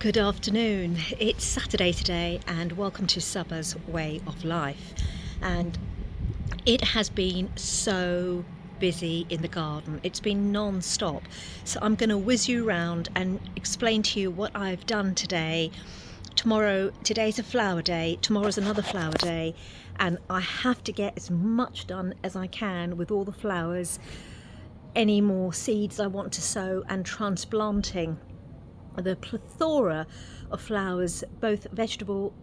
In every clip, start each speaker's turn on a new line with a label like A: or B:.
A: Good afternoon. It's Saturday today and welcome to Summer's Way of Life. And it has been so busy in the garden. It's been non-stop. So I'm going to whiz you around and explain to you what I've done today. Today's a flower day, tomorrow's another flower day, and I have to get as much done as I can with all the flowers, any more seeds I want to sow, and transplanting the plethora of flowers, both vegetable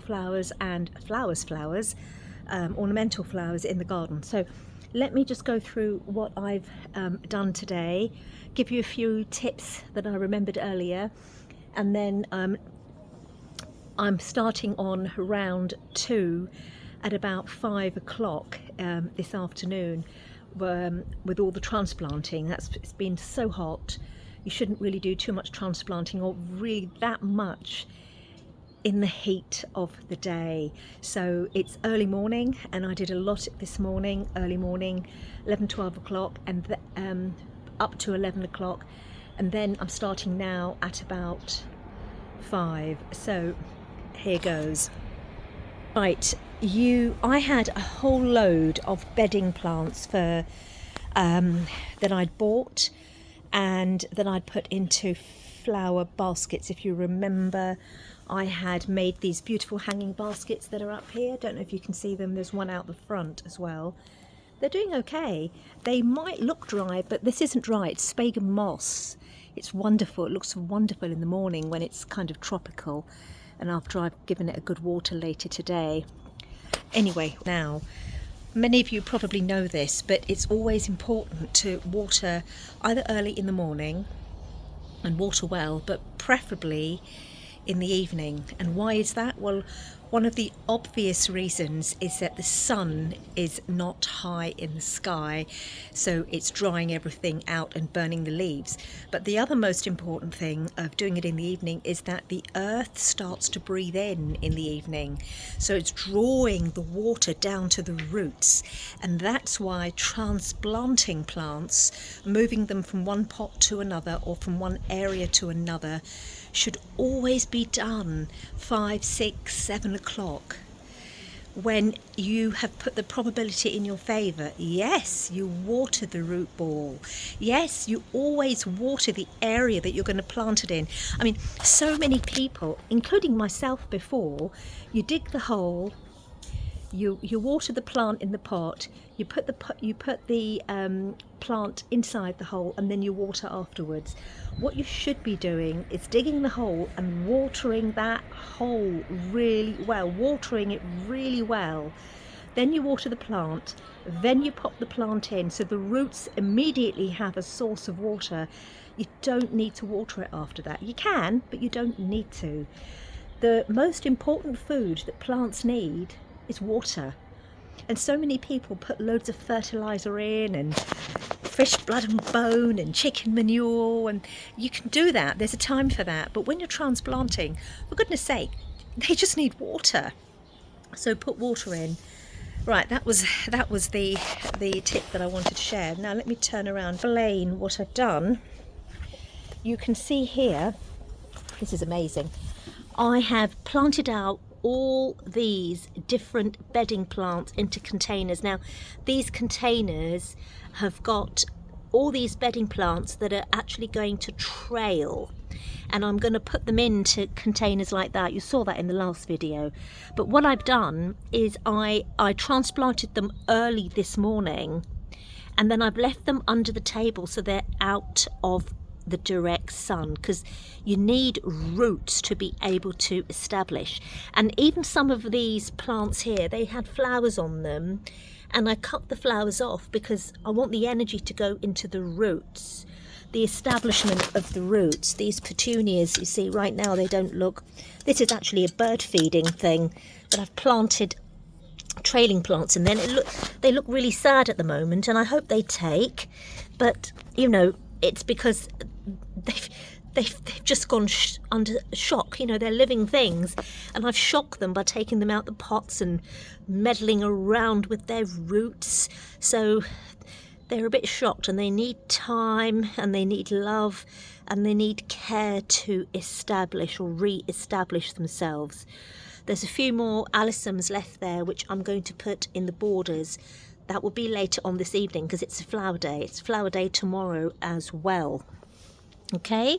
A: flowers and flowers, ornamental flowers in the garden. So let me just go through what I've done today, give you a few tips that I remembered earlier, and then I'm starting on round 2 at about 5 o'clock this afternoon with all the transplanting. It's been so hot. You shouldn't really do too much transplanting or really that much in the heat of the day. So it's early morning and I did a lot this morning, early morning, 11-12 o'clock and up to 11 o'clock, and then I'm starting now at about 5. So here goes. Right, I had a whole load of bedding plants that I'd bought and that I'd put into flower baskets. If you remember, I had made these beautiful hanging baskets that are up here. Don't know if you can see them. There's one out the front as well. They're doing okay. They might look dry, but this isn't dry. It's sphagnum moss. It's wonderful. It looks wonderful in the morning when it's kind of tropical, and after I've given it a good water later today. Anyway, now, many of you probably know this, but it's always important to water either early in the morning and water well, but preferably in the evening. And why is that? Well, one of the obvious reasons is that the sun is not high in the sky, so it's drying everything out and burning the leaves. But the other most important thing of doing it in the evening is that the earth starts to breathe in the evening, so it's drawing the water down to the roots. And that's why transplanting plants, moving them from one pot to another or from one area to another, should always be done 5, 6, 7 o'clock, when you have put the probability in your favour. Yes, you water the root ball. Yes, you always water the area that you're going to plant it in. I mean, so many people, including myself before, you dig the hole, you water the plant in the pot, you put the plant inside the hole, and then you water afterwards. What you should be doing is digging the hole and watering that hole really well, Then you water the plant, then you pop the plant in, so the roots immediately have a source of water. You don't need to water it after that. You can, but you don't need to. The most important food that plants need is water. And so many people put loads of fertilizer in, and fish blood and bone and chicken manure, and you can do that. There's a time for that. But when you're transplanting, for goodness sake, they just need water. So put water in. Right, that was the tip that I wanted to share. Now let me turn around, explain what I've done. You can see here, this is amazing. I have planted out all these different bedding plants into containers. Now these containers have got all these bedding plants that are actually going to trail, and I'm going to put them into containers like that. You saw that in the last video. But what I've done is I transplanted them early this morning, and then I've left them under the table so they're out of the direct sun, because you need roots to be able to establish. And even some of these plants here, they had flowers on them, and I cut the flowers off because I want the energy to go into the roots, the establishment of the roots. These petunias, you see right now, they don't look, this is actually a bird feeding thing, but I've planted trailing plants, and then they look really sad at the moment, and I hope they take, but you know, it's because they've just gone under shock. You know, they're living things, and I've shocked them by taking them out the pots and meddling around with their roots. So they're a bit shocked, and they need time and they need love, and they need care to establish or re-establish themselves. There's a few more alisums left there which I'm going to put in the borders. That will be later on this evening because it's a flower day. It's flower day tomorrow as well. Okay,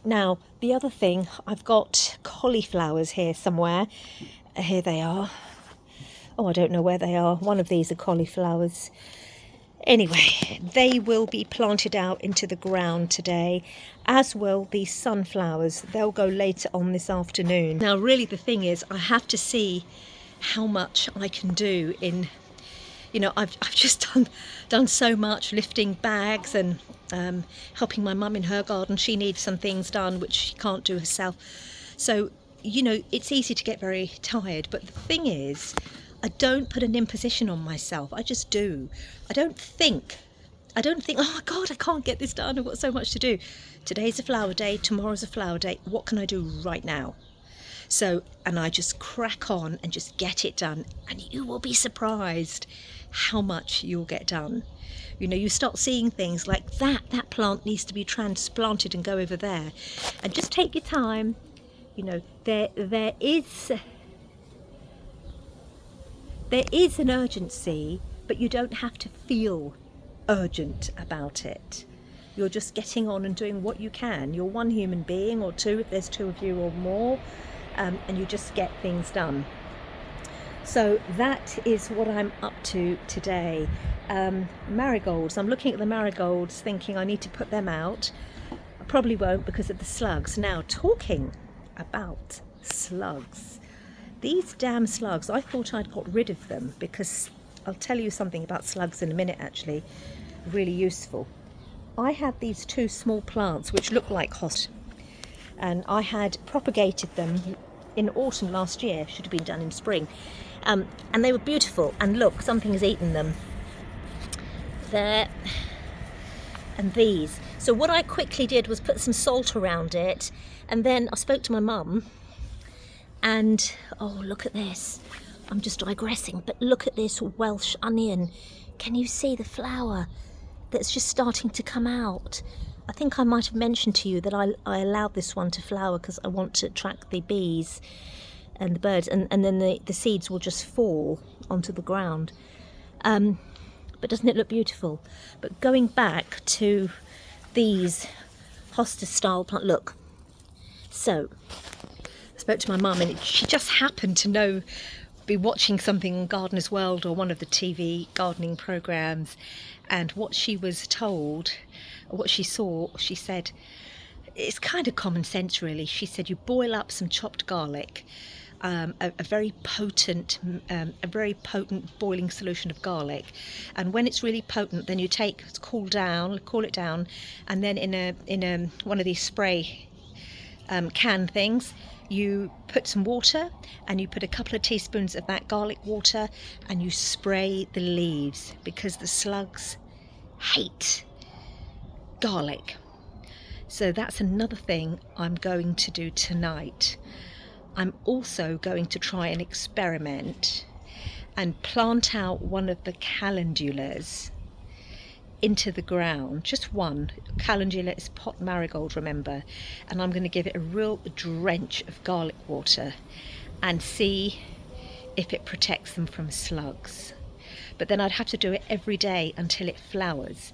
A: now the other thing, I've got cauliflowers here somewhere. Here they are. Oh, I don't know where they are. One of these are cauliflowers. Anyway, they will be planted out into the ground today, as will the sunflowers. They'll go later on this afternoon. Now, really the thing is, I have to see how much I can do in, you know, I've just done so much, lifting bags and helping my mum in her garden. She needs some things done which she can't do herself. So, you know, it's easy to get very tired. But the thing is, I don't put an imposition on myself. I just do. I don't think, oh God, I can't get this done. I've got so much to do. Today's a flower day. Tomorrow's a flower day. What can I do right now? So, and I just crack on and just get it done. And you will be surprised how much you'll get done. You know, you start seeing things like that plant needs to be transplanted and go over there. And just take your time. You know, there is an urgency, but you don't have to feel urgent about it. You're just getting on and doing what you can. You're one human being, or two if there's two of you or more, and you just get things done. So that is what I'm up to today. Marigolds. I'm looking at the marigolds thinking I need to put them out. I probably won't because of the slugs. Now, talking about slugs. These damn slugs, I thought I'd got rid of them because I'll tell you something about slugs in a minute, actually, really useful. I had these two small plants which look like host, and I had propagated them in autumn last year, should have been done in spring, and they were beautiful. And look, something has eaten them. There, and these. So what I quickly did was put some salt around it, and then I spoke to my mum. And, oh, look at this. I'm just digressing, but look at this Welsh onion. Can you see the flower that's just starting to come out? I think I might have mentioned to you that I allowed this one to flower because I want to attract the bees and the birds, and then the seeds will just fall onto the ground. But doesn't it look beautiful? But going back to these hosta-style plant, look. So, I spoke to my mum, and she just happened to be watching something on Gardener's World or one of the TV gardening programs, and what she was told, or what she saw, she said, it's kind of common sense really. She said you boil up some chopped garlic, a very potent boiling solution of garlic, and when it's really potent, then you cool it down, and then in a one of these spray can things, you put some water and you put a couple of teaspoons of that garlic water and you spray the leaves, because the slugs hate garlic. So that's another thing I'm going to do tonight. I'm also going to try an experiment and plant out one of the calendulas into the ground, just one. Calendula is pot marigold, remember, and I'm going to give it a real drench of garlic water and see if it protects them from slugs. But then I'd have to do it every day until it flowers.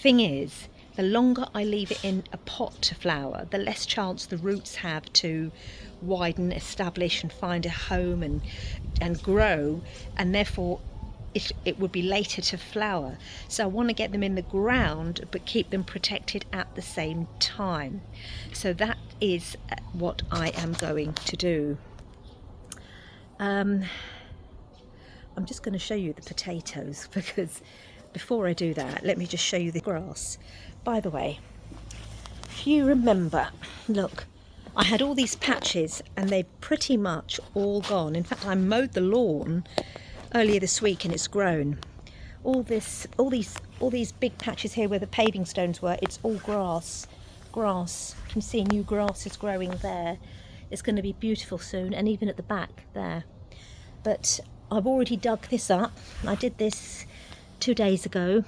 A: Thing is, the longer I leave it in a pot to flower, the less chance the roots have to widen, establish and find a home and grow, and therefore it would be later to flower. So I want to get them in the ground but keep them protected at the same time. So that is what I am going to do. I'm just going to show you the potatoes, because before I do that, let me just show you the grass. By the way, if you remember, look, I had all these patches and they've pretty much all gone. In fact, I mowed the lawn earlier this week and it's grown. All these big patches here where the paving stones were, it's all grass. You can see new grass is growing there. It's going to be beautiful soon, and even at the back there. But I've already dug this up. I did this 2 days ago.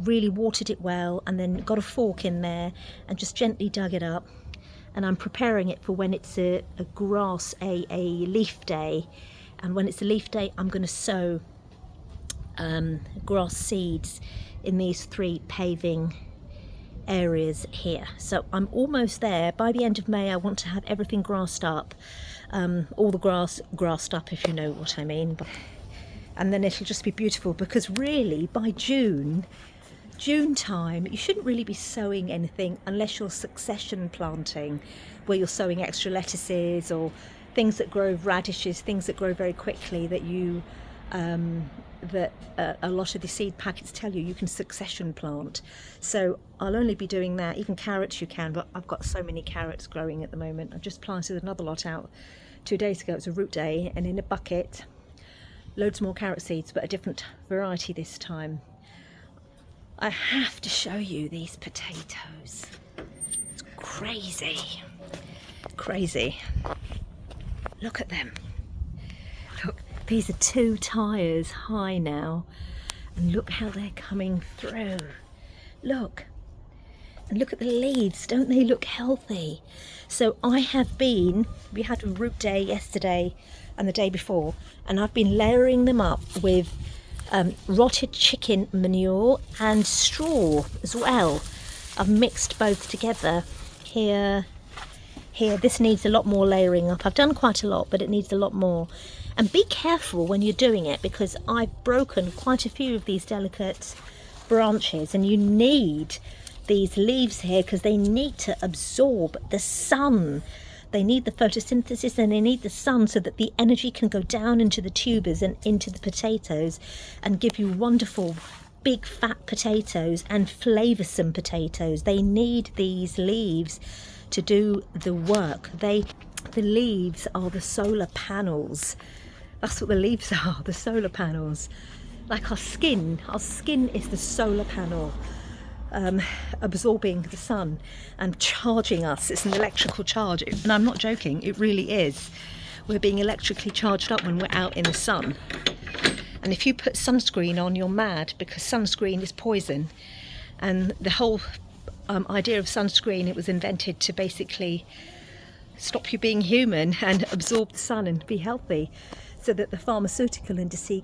A: really watered it well, and then got a fork in there and just gently dug it up. And I'm preparing it for when it's a leaf day. And when it's a leaf day, I'm going to sow grass seeds in these 3 paving areas here. So I'm almost there. By the end of May, I want to have everything grassed up, all the grassed up, if you know what I mean. And then it'll just be beautiful, because really by June time, you shouldn't really be sowing anything unless you're succession planting, where you're sowing extra lettuces or things that grow, radishes, things that grow very quickly, that you a lot of the seed packets tell you can succession plant. So I'll only be doing that. Even carrots you can, but I've got so many carrots growing at the moment. I've just planted another lot out 2 days ago. It was a root day, and in a bucket, loads more carrot seeds, but a different variety this time. I have to show you these potatoes. It's crazy. Crazy. Look at them. Look, these are 2 tires high now. And look how they're coming through. Look. And look at the leaves. Don't they look healthy? So we had a root day yesterday and the day before, and I've been layering them up with rotted chicken manure and straw as well. I've mixed both together. Here, this needs a lot more layering up. I've done quite a lot, but it needs a lot more. And be careful when you're doing it, because I've broken quite a few of these delicate branches, and you need these leaves here because they need to absorb the sun. They need the photosynthesis, and they need the sun so that the energy can go down into the tubers and into the potatoes and give you wonderful big fat potatoes and flavoursome potatoes. They need these leaves to do the work. The leaves are the solar panels. That's what the leaves are, the solar panels. Like our skin is the solar panel, absorbing the sun and charging us. It's an electrical charge, and I'm not joking, it really is. We're being electrically charged up when we're out in the sun. And if you put sunscreen on, you're mad, because sunscreen is poison. And the whole idea of sunscreen, it was invented to basically stop you being human and absorb the sun and be healthy, so that the pharmaceutical industry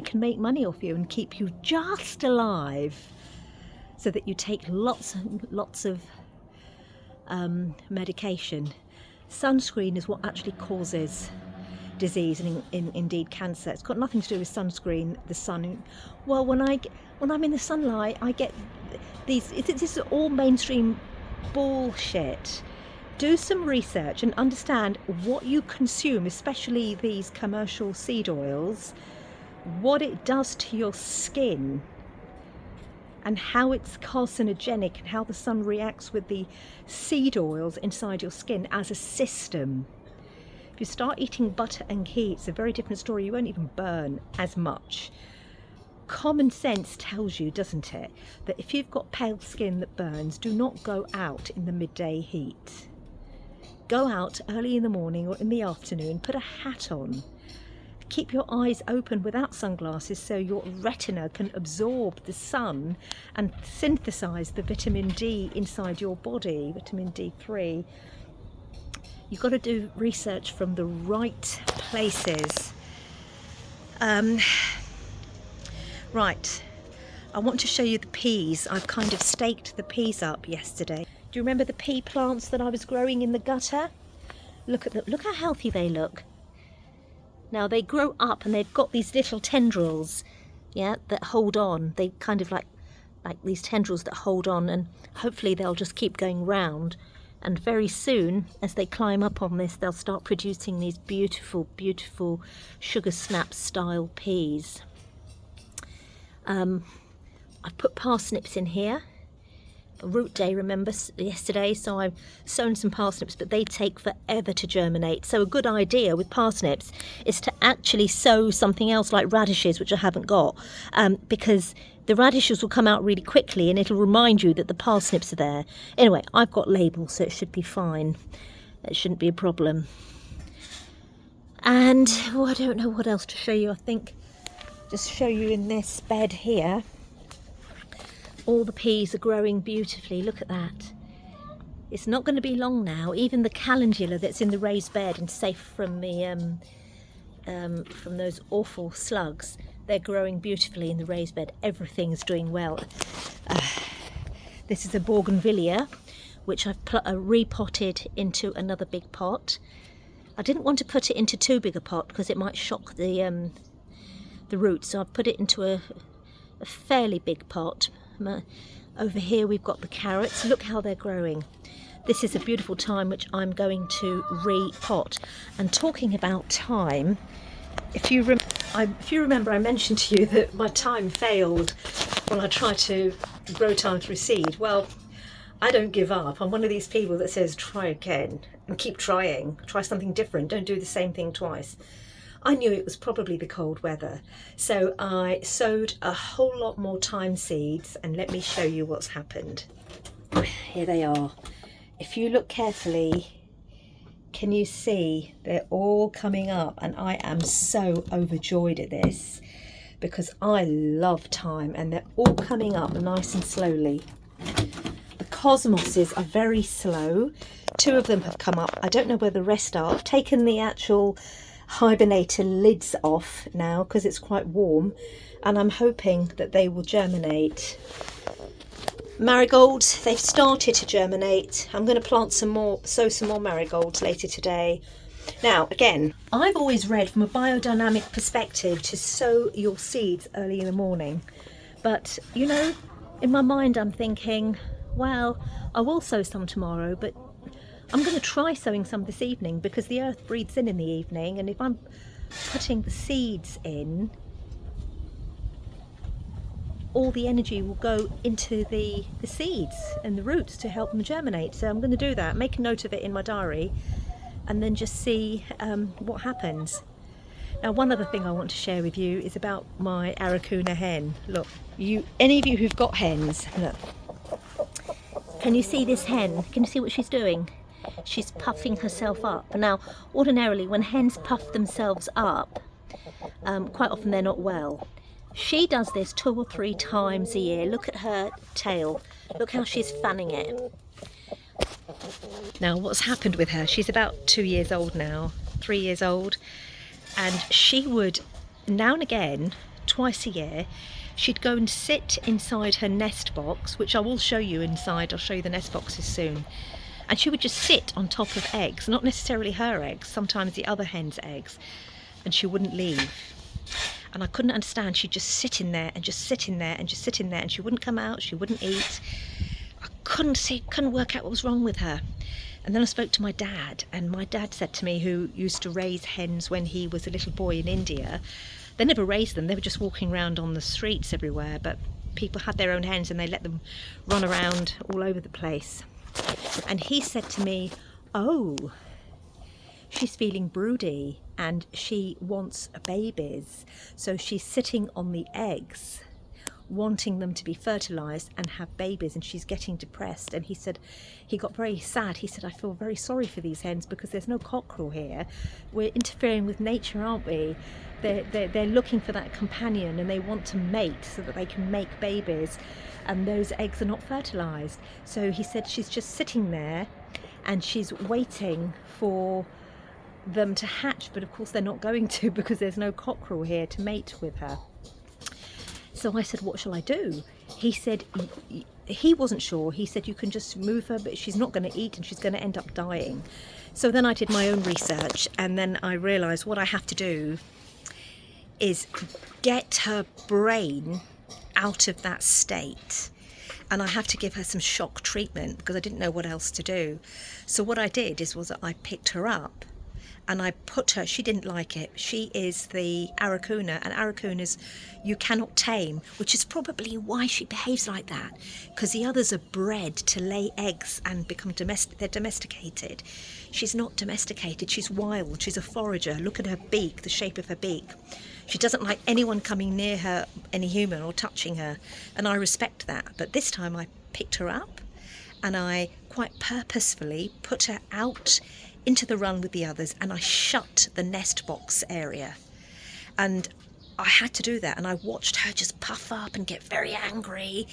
A: can make money off you and keep you just alive, so that you take lots and lots of medication. Sunscreen is what actually causes disease and indeed cancer. It's got nothing to do with sunscreen, the sun. Well, when I'm in the sunlight, I get these. This is all mainstream bullshit. Do some research and understand what you consume, especially these commercial seed oils, what it does to your skin, and how it's carcinogenic, and how the sun reacts with the seed oils inside your skin as a system. If you start eating butter and ghee, it's a very different story. You won't even burn as much. Common sense tells you, doesn't it, that if you've got pale skin that burns, do not go out in the midday heat. Go out early in the morning or in the afternoon, put a hat on. Keep your eyes open without sunglasses so your retina can absorb the sun and synthesize the vitamin D inside your body, vitamin D3. You've got to do research from the right places. Right, I want to show you the peas. I've kind of staked the peas up yesterday. Do you remember the pea plants that I was growing in the gutter? Look at them. Look how healthy they look. Now they grow up and they've got these little tendrils, yeah, that hold on. They kind of like these tendrils that hold on, and hopefully they'll just keep going round. And very soon, as they climb up on this, they'll start producing these beautiful, beautiful sugar snap style peas. I've put parsnips in here. Root day, remember, yesterday, so I've sown some parsnips, but they take forever to germinate. So a good idea with parsnips is to actually sow something else like radishes, which I haven't got, because the radishes will come out really quickly and it'll remind you that the parsnips are there. Anyway, I've got labels, so it should be fine. It shouldn't be a problem. And I don't know what else to show you. I think just show you in this bed here. All the peas are growing beautifully. Look at that. It's not going to be long now. Even the calendula that's in the raised bed and safe from the from those awful slugs, they're growing beautifully in the raised bed. Everything's doing well. This is a bougainvillea, which I've repotted into another big pot. I didn't want to put it into too big a pot because it might shock the roots, so I've put it into a fairly big pot. Over here we've got the carrots. Look how they're growing. This is a beautiful thyme which I'm going to repot. And talking about thyme, if you remember, I mentioned to you that my thyme failed when I tried to grow thyme through seed. Well, I don't give up. I'm one of these people that says try again and keep trying. Try something different. Don't do the same thing twice. I knew it was probably the cold weather, so I sowed a whole lot more thyme seeds, and let me show you what's happened. Here they are. If you look carefully, can you see they're all coming up? And I am so overjoyed at this because I love thyme, and they're all coming up nice and slowly. The cosmoses are very slow. 2 of them have come up. I don't know where the rest are. I've taken the actual hibernator lids off now because it's quite warm, and I'm hoping that they will germinate. Marigolds, they've started to germinate. I'm going to plant some more, sow some more marigolds later today. Now again, I've always read from a biodynamic perspective to sow your seeds early in the morning, but you know, in my mind I'm thinking, well, I will sow some tomorrow, but I'm going to try sowing some this evening because the earth breathes in the evening, and if I'm putting the seeds in, all the energy will go into the seeds and the roots to help them germinate. So I'm going to do that, make a note of it in my diary, and then just see what happens. Now, one other thing I want to share with you is about my Ayyadurai hen. Look, any of you who've got hens, look. Can you see this hen? Can you see what she's doing? She's puffing herself up. Now, ordinarily, when hens puff themselves up, quite often they're not well. She does this 2 or 3 times a year. Look at her tail. Look how she's fanning it. Now, what's happened with her? She's about 2 years old now, 3 years old. And she would, now and again, twice a year, she'd go and sit inside her nest box, which I will show you inside. I'll show you the nest boxes soon. And she would just sit on top of eggs, not necessarily her eggs, sometimes the other hen's eggs, and she wouldn't leave. And I couldn't understand. She'd just sit in there and just sit in there and just sit in there, and she wouldn't come out, she wouldn't eat. I couldn't work out what was wrong with her. And then I spoke to my dad, and my dad said to me, who used to raise hens when he was a little boy in India, they never raised them, they were just walking around on the streets everywhere, but people had their own hens and they let them run around all over the place. And he said to me, oh, she's feeling broody and she wants babies, so she's sitting on the eggs wanting them to be fertilized and have babies, and she's getting depressed. And he said he got very sad. He said, I feel very sorry for these hens because there's no cockerel here. We're interfering with nature, aren't we? They're looking for that companion, and they want to mate so that they can make babies, and those eggs are not fertilized. So he said she's just sitting there and she's waiting for them to hatch, but of course they're not going to because there's no cockerel here to mate with her. So I said, what shall I do? He said he wasn't sure. He said you can just move her, but she's not going to eat and she's going to end up dying. So then I did my own research, and then I realised what I have to do is get her brain out of that state, and I have to give her some shock treatment because I didn't know what else to do. So what I did was that I picked her up and I put her, she didn't like it. She is the Ayyadurai, and Ayyadurais you cannot tame, which is probably why she behaves like that, because the others are bred to lay eggs and become domestic. They're domesticated. She's not domesticated, she's wild, she's a forager. Look at her beak, the shape of her beak. She doesn't like anyone coming near her, any human, or touching her, and I respect that. But this time I picked her up and I quite purposefully put her out into the run with the others, and I shut the nest box area. And I had to do that, and I watched her just puff up and get very angry,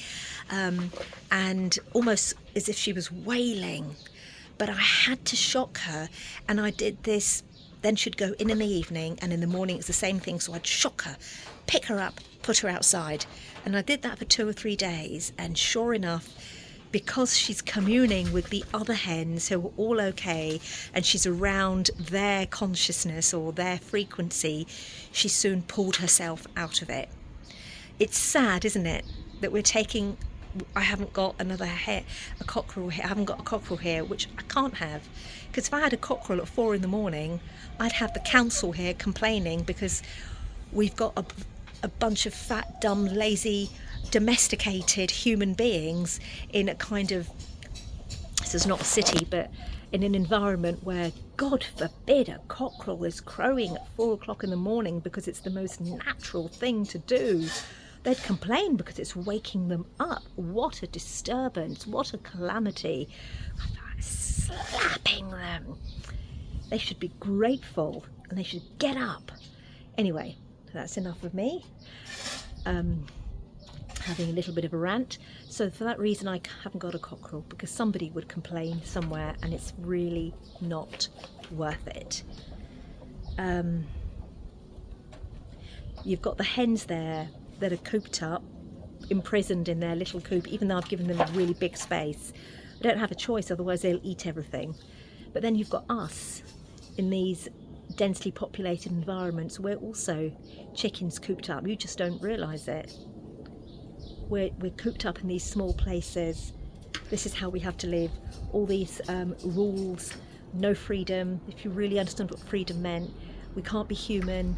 A: and almost as if she was wailing. But I had to shock her, and I did this. Then she'd go in the evening, and in the morning it's the same thing. So I'd shock her, pick her up, put her outside, and I did that for 2 or 3 days. And sure enough, because she's communing with the other hens who are all okay, and she's around their consciousness or their frequency, she soon pulled herself out of it. It's sad, isn't it, that we're taking... I haven't got a cockerel here. I haven't got a cockerel here, which I can't have, because if I had a cockerel at 4 in the morning, I'd have the council here complaining because we've got a bunch of fat, dumb, lazy, domesticated human beings in a kind of, this is not a city, but in an environment where, God forbid, a cockerel is crowing at 4 o'clock in the morning because it's the most natural thing to do. They'd complain because it's waking them up. What a disturbance, what a calamity. Slapping them. They should be grateful and they should get up. Anyway, that's enough of me. Having a little bit of a rant. So for that reason I haven't got a cockerel, because somebody would complain somewhere and it's really not worth it. You've got the hens there that are cooped up, imprisoned in their little coop, even though I've given them a really big space. I don't have a choice, otherwise they'll eat everything. But then you've got us in these densely populated environments. We're also chickens cooped up. You just don't realise it. We're cooped up in these small places. This is how we have to live. All these rules, no freedom. If you really understood what freedom meant, we can't be human.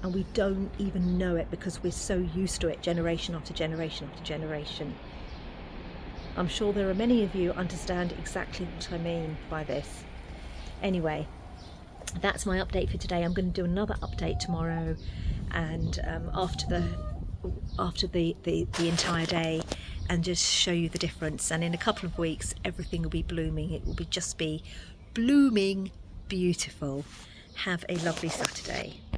A: And we don't even know it because we're so used to it, generation after generation after generation. I'm sure there are many of you understand exactly what I mean by this. Anyway, that's my update for today. I'm going to do another update tomorrow, and after the entire day, and just show you the difference. And in a couple of weeks, everything will be blooming. It will just be blooming beautiful. Have a lovely Saturday.